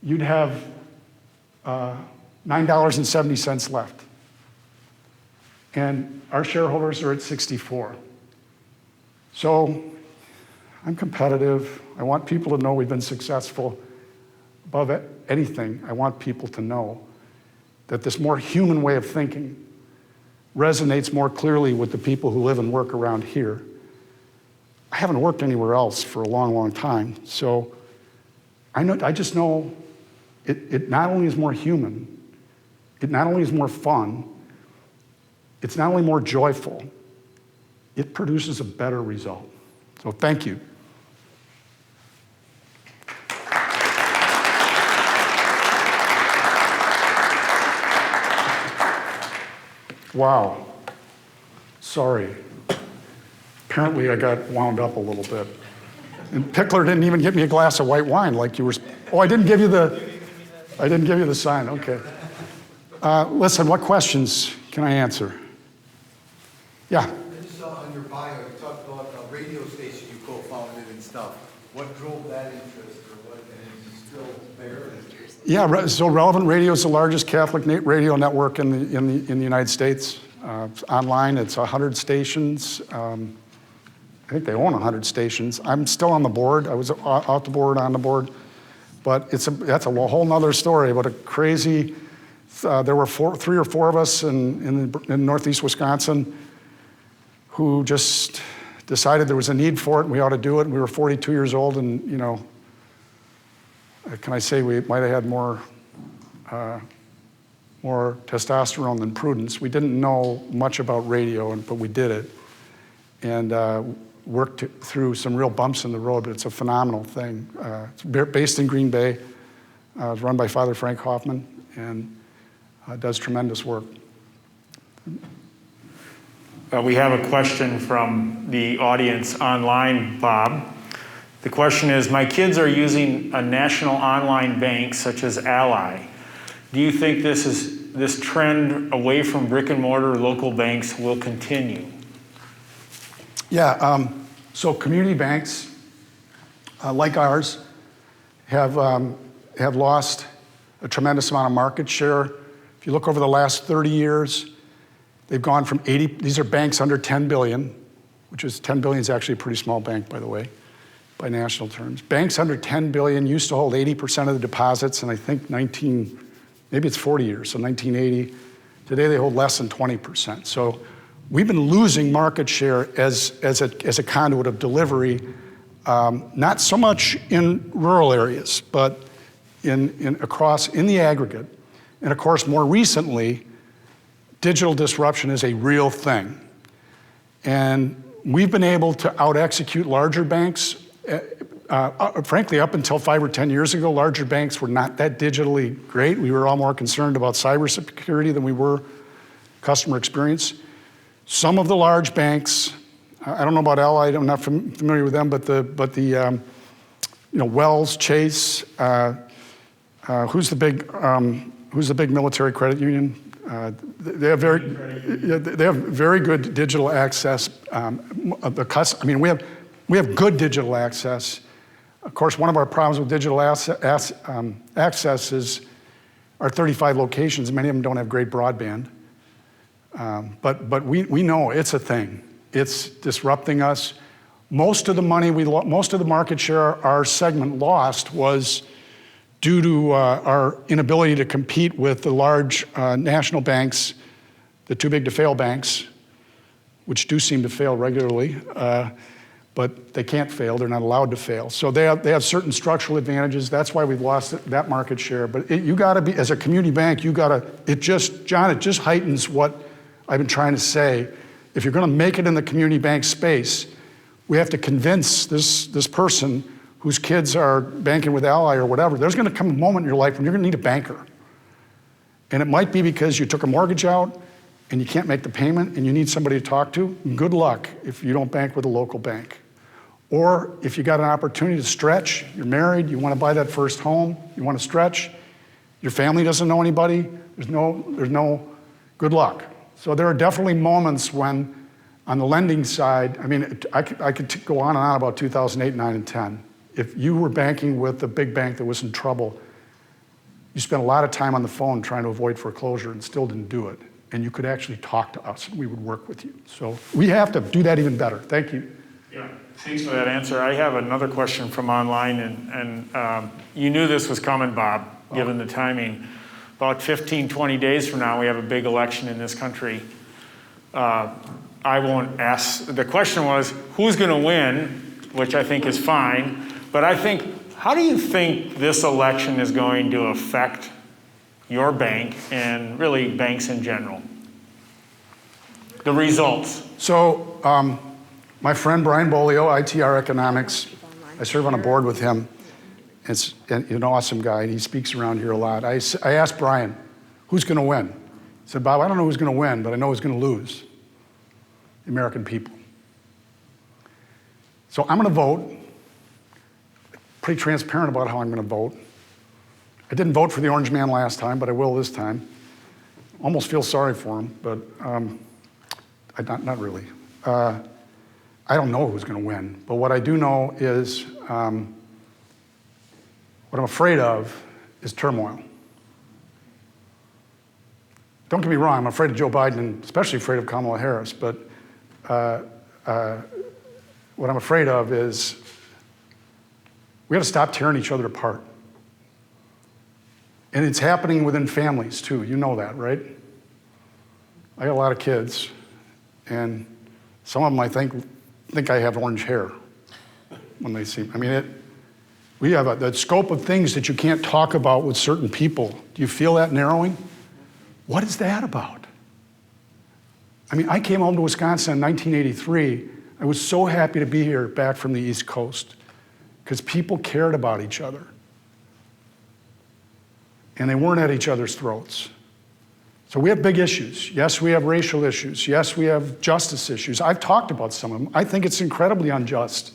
Speaker 2: you'd have $9.70 left. And our shareholders are at 64. So I'm competitive. I want people to know we've been successful. Above anything, I want people to know that this more human way of thinking resonates more clearly with the people who live and work around here. I haven't worked anywhere else for a long, long time, so I just know it not only is more human, it not only is more fun, it's not only more joyful, it produces a better result. So thank you. Wow. Sorry. Apparently I got wound up a little bit. And Pickler didn't even get me a glass of white wine like you were. Oh, I didn't give you the sign. Okay. Listen, what questions can I answer? Yeah.
Speaker 5: I just saw on your bio, you talked about a radio station you co-founded and stuff. What drove that interest, or what, and is it still there?
Speaker 2: Yeah, so Relevant Radio is the largest Catholic radio network in the United States. It's online, it's 100 stations. I think they own 100 stations. I'm still on the board. I was off the board, on the board. But that's a whole nother story about a crazy, there were 3 or 4 of us in northeast Wisconsin who just decided there was a need for it and we ought to do it. And we were 42 years old and, you know, can I say we might have had more testosterone than prudence. We didn't know much about radio, but we did it. And worked through some real bumps in the road, but it's a phenomenal thing. It's based in Green Bay. It's run by Father Frank Hoffman and does tremendous work.
Speaker 1: We have a question from the audience online, Bob. The question is, my kids are using a national online bank such as Ally. Do you think this trend away from brick and mortar local banks will continue?
Speaker 2: Yeah, so community banks like ours have lost a tremendous amount of market share. If you look over the last 30 years, they've gone from 80, these are banks under 10 billion, which is 10 billion is actually a pretty small bank, by the way, by national terms. Banks under 10 billion used to hold 80% of the deposits, and I think maybe it's 40 years, so 1980. Today they hold less than 20%. So we've been losing market share as a conduit of delivery, not so much in rural areas, but in the aggregate. And of course, more recently, digital disruption is a real thing. And we've been able to out-execute larger banks. Frankly, up until 5 or 10 years ago, larger banks were not that digitally great. We were all more concerned about cybersecurity than we were customer experience. Some of the large banks, I don't know about Ally, I'm not familiar with them, but the Wells, Chase, who's the big military credit union? They have very good digital access. We have good digital access. Of course, one of our problems with digital access is our 35 locations. Many of them don't have great broadband. But we know it's a thing. It's disrupting us. Most of the market share our segment lost was due to our inability to compete with the large national banks, the too big to fail banks, which do seem to fail regularly, but they can't fail. They're not allowed to fail. So they have certain structural advantages. That's why we've lost that market share. But you got to be, as a community bank, it just heightens what I've been trying to say. If you're going to make it in the community bank space, we have to convince this person whose kids are banking with Ally or whatever, there's going to come a moment in your life when you're going to need a banker. And it might be because you took a mortgage out and you can't make the payment and you need somebody to talk to. Good luck if you don't bank with a local bank. Or if you got an opportunity to stretch, you're married, you want to buy that first home, you want to stretch, your family doesn't know anybody, there's no good luck. So there are definitely moments when, on the lending side, I could go on and on about 2008, 9, and 10. If you were banking with a big bank that was in trouble, you spent a lot of time on the phone trying to avoid foreclosure and still didn't do it. And you could actually talk to us and we would work with you. So we have to do that even better. Thank you.
Speaker 1: Yeah, thanks for that answer. I have another question from online, and you knew this was coming, Bob, given the timing. About 15, 20 days from now, we have a big election in this country. I won't ask, the question was, who's going to win, which I think is fine, but I think, how do you think this election is going to affect your bank and really banks in general? The results.
Speaker 2: So my friend Brian Bolio, ITR Economics, I serve on a board with him. It's an awesome guy. He speaks around here a lot. I asked Brian, who's going to win? He said, Bob, I don't know who's going to win, but I know who's going to lose. The American people. So I'm going to vote. Pretty transparent about how I'm going to vote. I didn't vote for the orange man last time, but I will this time. Almost feel sorry for him, but not really. I don't know who's going to win, but what I do know is what I'm afraid of is turmoil. Don't get me wrong, I'm afraid of Joe Biden and especially afraid of Kamala Harris, but what I'm afraid of is we got to stop tearing each other apart. And it's happening within families too. You know that, right? I got a lot of kids, and some of them I think I have orange hair when they see me. I mean, we have the scope of things that you can't talk about with certain people. Do you feel that narrowing? What is that about? I mean, I came home to Wisconsin in 1983. I was so happy to be here back from the East Coast because people cared about each other. And they weren't at each other's throats. So we have big issues. Yes, we have racial issues. Yes, we have justice issues. I've talked about some of them. I think it's incredibly unjust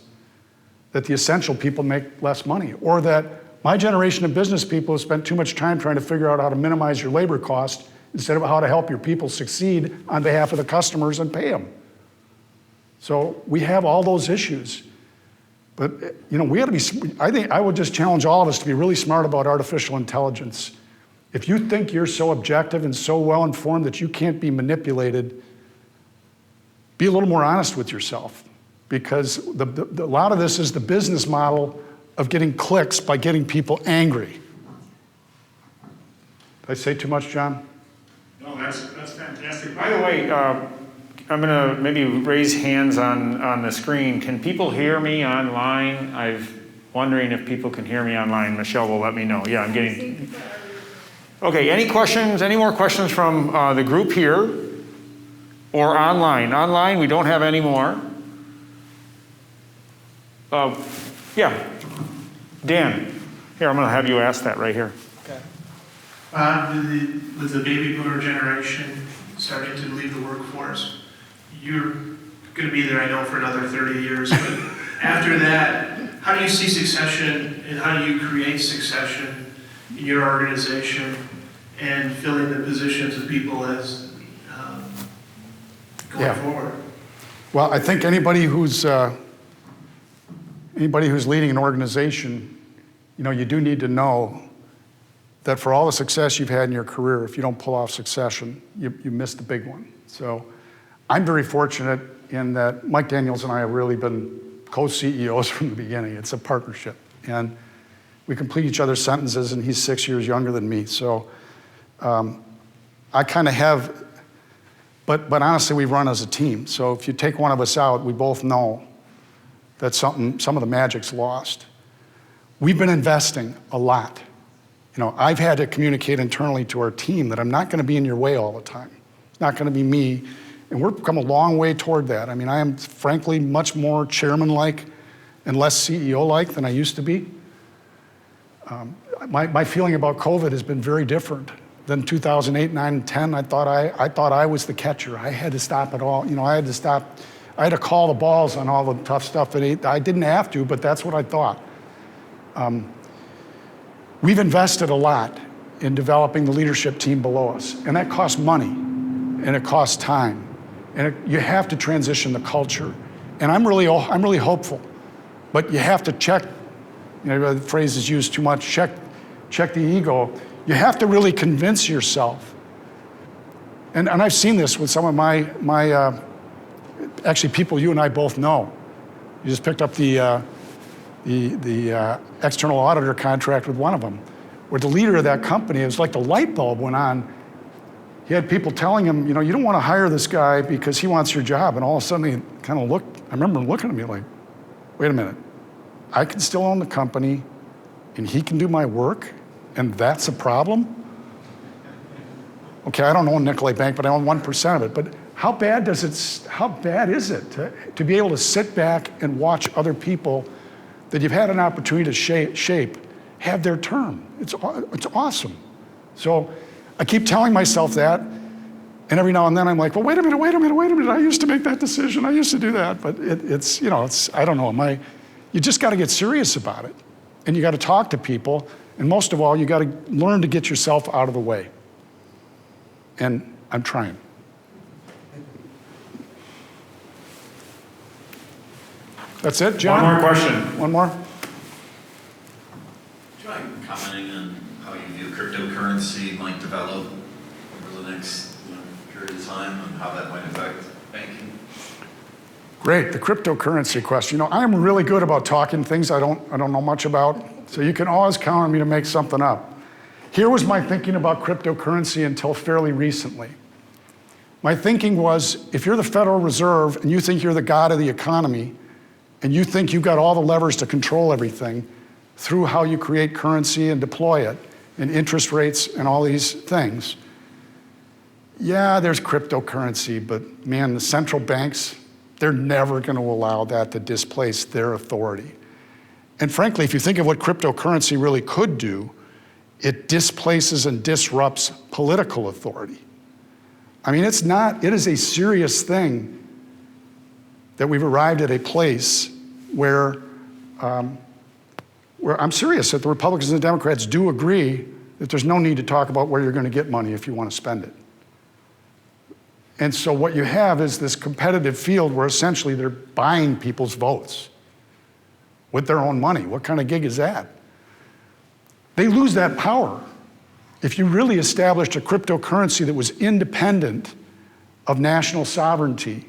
Speaker 2: that the essential people make less money, or that my generation of business people have spent too much time trying to figure out how to minimize your labor cost instead of how to help your people succeed on behalf of the customers and pay them. So we have all those issues. But we got to be, I think I would just challenge all of us to be really smart about artificial intelligence. If you think you're so objective and so well informed that you can't be manipulated, be a little more honest with yourself, because a lot of this is the business model of getting clicks by getting people angry. Did I say too much, John?
Speaker 6: No, that's fantastic.
Speaker 1: By the way, I'm going to maybe raise hands on the screen. Can people hear me online? I'm wondering if people can hear me online. Michelle will let me know. Yeah, I'm getting... Okay, any questions? Any more questions from the group here or online? Online, we don't have any more. Yeah, Dan. Here, I'm going to have you ask that right here.
Speaker 6: Okay. With the baby boomer generation starting to leave the workforce, you're going to be there, I know, for another 30 years. But after that, how do you see succession and how do you create succession in your organization and filling the positions of people as going forward?
Speaker 2: Well, I think anybody who's leading an organization, you do need to know that for all the success you've had in your career, if you don't pull off succession, you missed the big one. So I'm very fortunate in that Mike Daniels and I have really been co-CEOs from the beginning. It's a partnership. And we complete each other's sentences, and he's 6 years younger than me. So I kind of have, but honestly, we run as a team. So if you take one of us out, we both know that some of the magic's lost. We've been investing a lot. I've had to communicate internally to our team that I'm not going to be in your way all the time. It's not going to be me. And we've come a long way toward that. I mean, I am frankly much more chairman-like and less CEO-like than I used to be. My feeling about COVID has been very different than 2008, 9, and 10. I thought I was the catcher. I had to stop it all. I had to stop. I had to call the balls on all the tough stuff. I didn't have to, but that's what I thought. We've invested a lot in developing the leadership team below us, and that costs money, and it costs time, and you have to transition the culture. And I'm really hopeful, but you have to check. The phrase is used too much. Check the ego. You have to really convince yourself. And I've seen this with some of my actually people you and I both know. You just picked up the external auditor contract with one of them, where the leader of that company, it was like the light bulb went on. He had people telling him, you don't want to hire this guy because he wants your job. And all of a sudden he kind of looked, I remember him looking at me like, wait a minute, I can still own the company and he can do my work and that's a problem? Okay, I don't own Nicolet Bank, but I own 1% of it. But how bad is it to be able to sit back and watch other people that you've had an opportunity to shape have their term? It's awesome. So I keep telling myself that, and every now and then I'm like, well, wait a minute, I used to make that decision, I used to do that, but it's I don't know, you just gotta get serious about it, and you gotta talk to people, and most of all, you gotta learn to get yourself out of the way. And I'm trying. That's it, John?
Speaker 1: One more question.
Speaker 2: One more?
Speaker 7: Would you mind commenting on how you view cryptocurrency might develop over the next period of time and how that might affect banking?
Speaker 2: Great, the cryptocurrency question. I'm really good about talking things I don't know much about, so you can always count on me to make something up. Here was my thinking about cryptocurrency until fairly recently. My thinking was, if you're the Federal Reserve and you think you're the god of the economy, and you think you've got all the levers to control everything through how you create currency and deploy it, and interest rates and all these things, yeah, there's cryptocurrency, but man, the central banks, they're never going to allow that to displace their authority. And frankly, if you think of what cryptocurrency really could do, it displaces and disrupts political authority. I mean, it is a serious thing that we've arrived at a place where I'm serious, that the Republicans and the Democrats do agree that there's no need to talk about where you're going to get money if you want to spend it. And so what you have is this competitive field where essentially they're buying people's votes with their own money. What kind of gig is that? They lose that power if you really established a cryptocurrency that was independent of national sovereignty.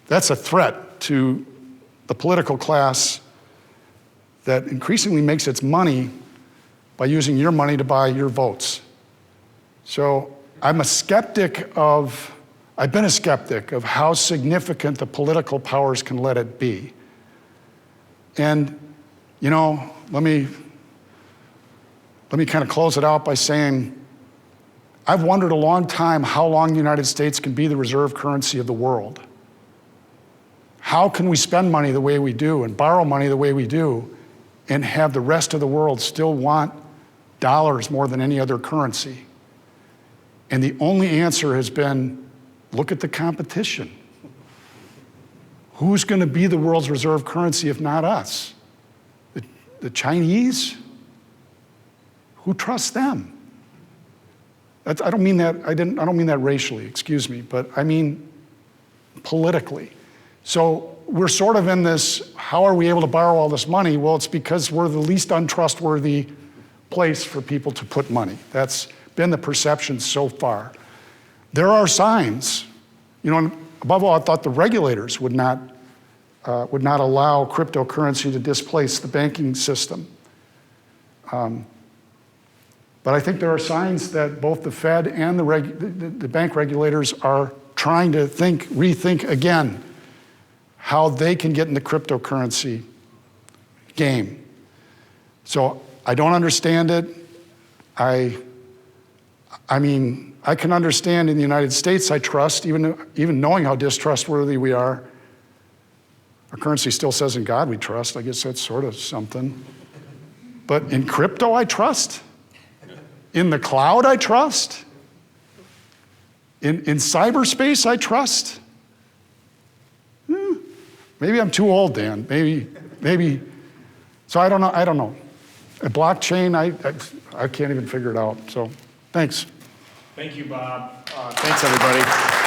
Speaker 2: That's a threat to the political class that increasingly makes its money by using your money to buy your votes. So I've been a skeptic of how significant the political powers can let it be. And, let me kind of close it out by saying, I've wondered a long time how long the United States can be the reserve currency of the world. How can we spend money the way we do and borrow money the way we do and have the rest of the world still want dollars more than any other currency? And the only answer has been, look at the competition. Who's going to be the world's reserve currency if not us? The Chinese? Who trusts them? I don't mean that racially, excuse me, but I mean politically. So we're sort of in this, how are we able to borrow all this money? Well, it's because we're the least untrustworthy place for people to put money. That's been the perception so far. There are signs, and above all, I thought the regulators would not allow cryptocurrency to displace the banking system. But I think there are signs that both the Fed and the bank regulators are trying to rethink again how they can get in the cryptocurrency game. So I don't understand it. I mean, I can understand in the United States, I trust, even knowing how distrustworthy we are. Our currency still says in God we trust. I guess that's sort of something. But in crypto, I trust. In the cloud, I trust. In cyberspace, I trust. Maybe I'm too old, Dan. Maybe. So I don't know. A blockchain, I can't even figure it out. So thanks.
Speaker 1: Thank you, Bob. Thanks, everybody.